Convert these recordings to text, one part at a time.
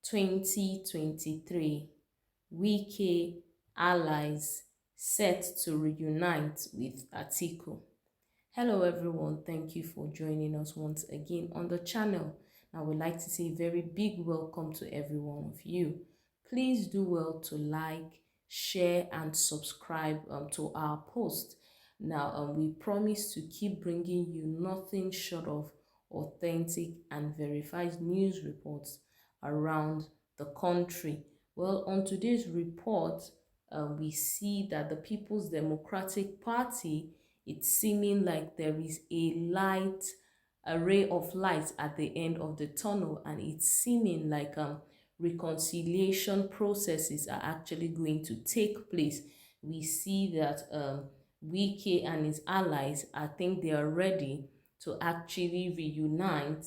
2023, Wike allies set to reunite with Atiku. Hello everyone, thank you for joining us once again on the channel. I would like to say a very big welcome to every one of you. Please do well to like, share and subscribe to our post. Now we promise to keep bringing you nothing short of authentic and verified news reports around the country. Well, on today's report, we see that the People's Democratic Party, it's seeming like there is a ray of light at the end of the tunnel, and it's seeming like reconciliation processes are actually going to take place. We see that Wike and his allies, I think they are ready to actually reunite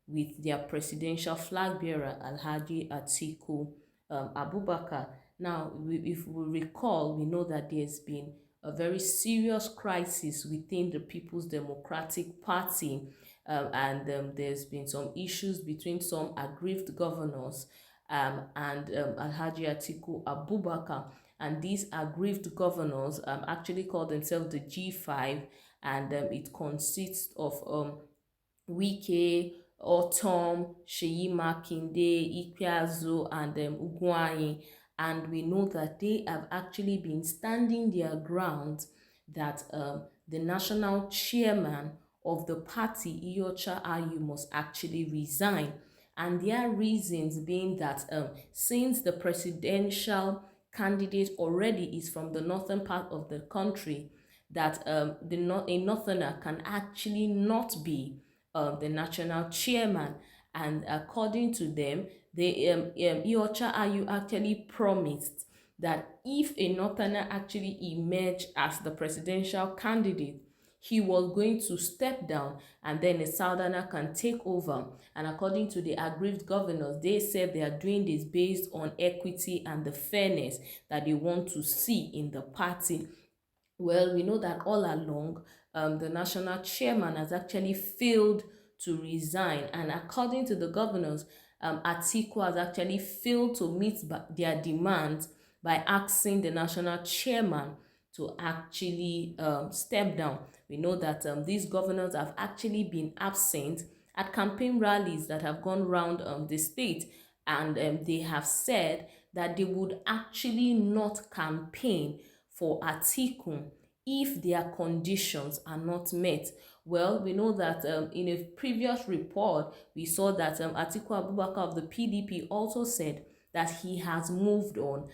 with their presidential flag bearer, Alhaji Atiku Abubakar. Now, if we recall, we know that there's been a very serious crisis within the People's Democratic Party, and there's been some issues between some aggrieved governors and Alhaji Atiku Abubakar. And these aggrieved governors actually call themselves the G5, and it consists of Wike, Autumn, Seyi Makinde, Ikpeazu, and Ugwuanyi. And we know that they have actually been standing their ground that the national chairman of the party, Iyorchia Ayu, must actually resign. And their reasons being that since the presidential candidate already is from the northern part of the country, that a northerner can actually not be the national chairman. And according to them, Iyorchia Ayu actually promised that if a northerner actually emerged as the presidential candidate, he was going to step down and then a southerner can take over. And according to the aggrieved governors, they said they are doing this based on equity and the fairness that they want to see in the party. Well, we know that all along, the national chairman has actually failed to resign. And according to the governors, Atiku has actually failed to meet their demands by asking the national chairman to actually step down. We know that these governors have actually been absent at campaign rallies that have gone around the state, and they have said that they would actually not campaign for Atiku if their conditions are not met. Well, we know that in a previous report, we saw that Atiku Abubakar of the PDP also said that he has moved on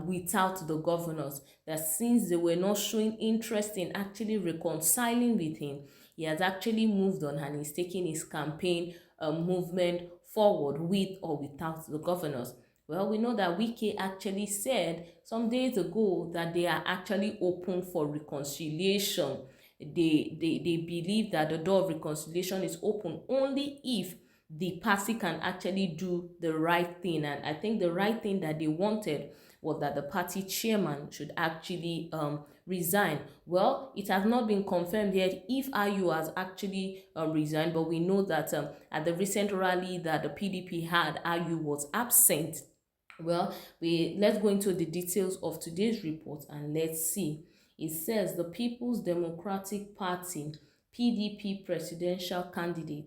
without the governors, that since they were not showing interest in actually reconciling with him, he has actually moved on and is taking his campaign movement forward with or without the governors. Well, we know that Wike actually said some days ago that they are actually open for reconciliation. They believe that the door of reconciliation is open only if the party can actually do the right thing. And I think the right thing that they wanted was that the party chairman should actually resign. Well, it has not been confirmed yet if Ayu has actually resigned, but we know that at the recent rally that the PDP had, Ayu was absent. Well, let's go into the details of today's report and let's see. It says the People's Democratic Party PDP presidential candidate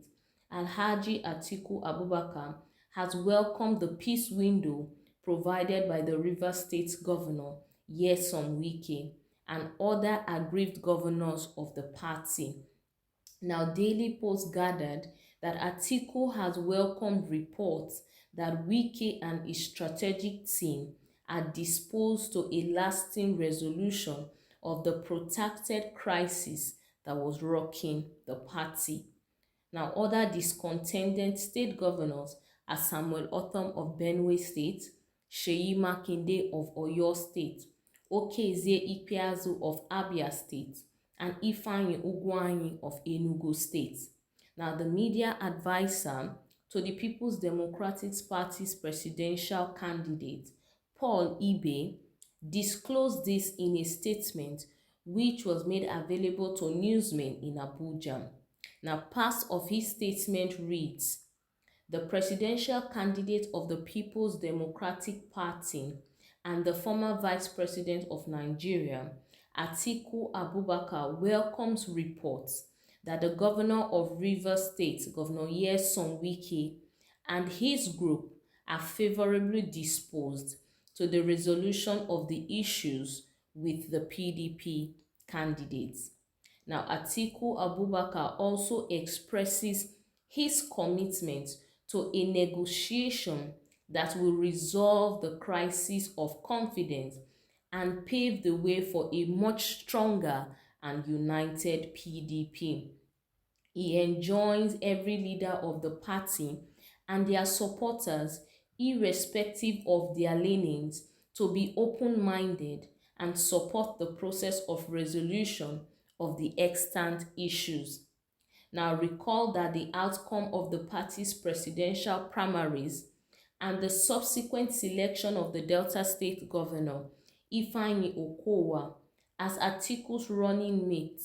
Alhaji Atiku Abubakar has welcomed the peace window provided by the Rivers State Governor Nyesom Wike and other aggrieved governors of the party. Now, Daily Post gathered that Atiku has welcomed reports that Wike and his strategic team are disposed to a lasting resolution of the protracted crisis that was rocking the party. Now, other discontented state governors are Samuel Otom of Benue State, Seyi Makinde of Oyo State, Okezie Ikpeazu of Abia State, and Ifeanyi Ugwuanyi of Enugu State. Now, the media advisor to the People's Democratic Party's presidential candidate, Paul Ibe, disclosed this in a statement which was made available to newsmen in Abuja. Now, part of his statement reads, the presidential candidate of the People's Democratic Party and the former Vice President of Nigeria, Atiku Abubakar, welcomes reports that the governor of Rivers State, Governor Wike, and his group are favorably disposed to the resolution of the issues with the PDP candidates. Now, Atiku Abubakar also expresses his commitment to a negotiation that will resolve the crisis of confidence and pave the way for a much stronger and united PDP. He enjoins every leader of the party and their supporters, irrespective of their leanings, to be open-minded and support the process of resolution of the extant issues. Now recall that the outcome of the party's presidential primaries and the subsequent selection of the Delta State Governor, Ifeanyi Okowa, as Atiku's running mate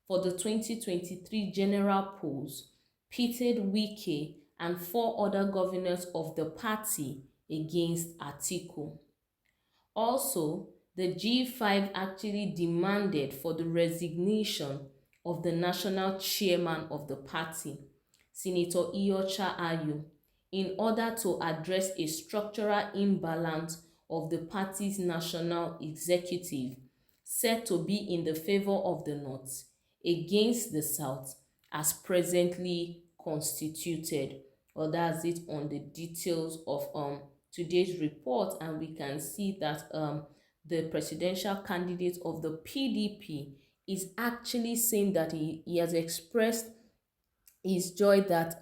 for the 2023 general polls, pitted Wike and four other governors of the party against Atiku. Also, the G5 actually demanded for the resignation of the national chairman of the party, Senator Iyorchia Ayu, in order to address a structural imbalance of the party's national executive, said to be in the favor of the North against the South as presently constituted. Well, that's it on the details of today's report, and we can see that the presidential candidate of the PDP is actually saying that he has expressed his joy that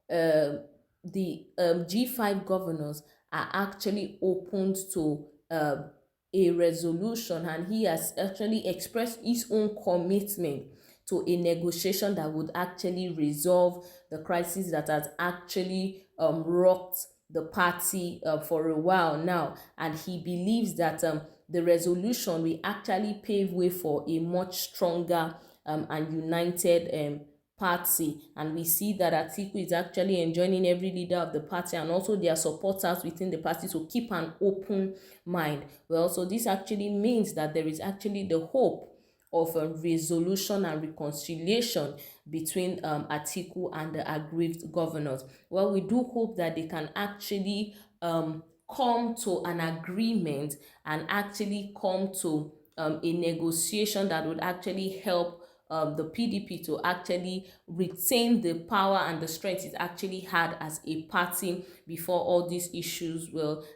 the G5 governors are actually open to a resolution, and he has actually expressed his own commitment to a negotiation that would actually resolve the crisis that has actually rocked the party for a while now. And he believes that the resolution will actually pave way for a much stronger and united party. And we see that Atiku is actually enjoining every leader of the party and also their supporters within the party to keep an open mind. Well, so this actually means that there is actually the hope of a resolution and reconciliation between Atiku and the aggrieved governors. Well, we do hope that they can actually come to an agreement and actually come to a negotiation that would actually help the PDP to actually retain the power and the strength it actually had as a party before all these issues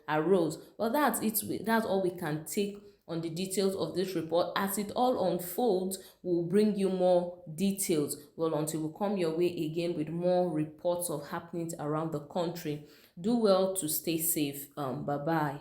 arose. Well, that's it. That's all we can take on the details of this report. As it all unfolds, we'll bring you more details. Well, until we come your way again with more reports of happenings around the country. Do well to stay safe. Bye-bye.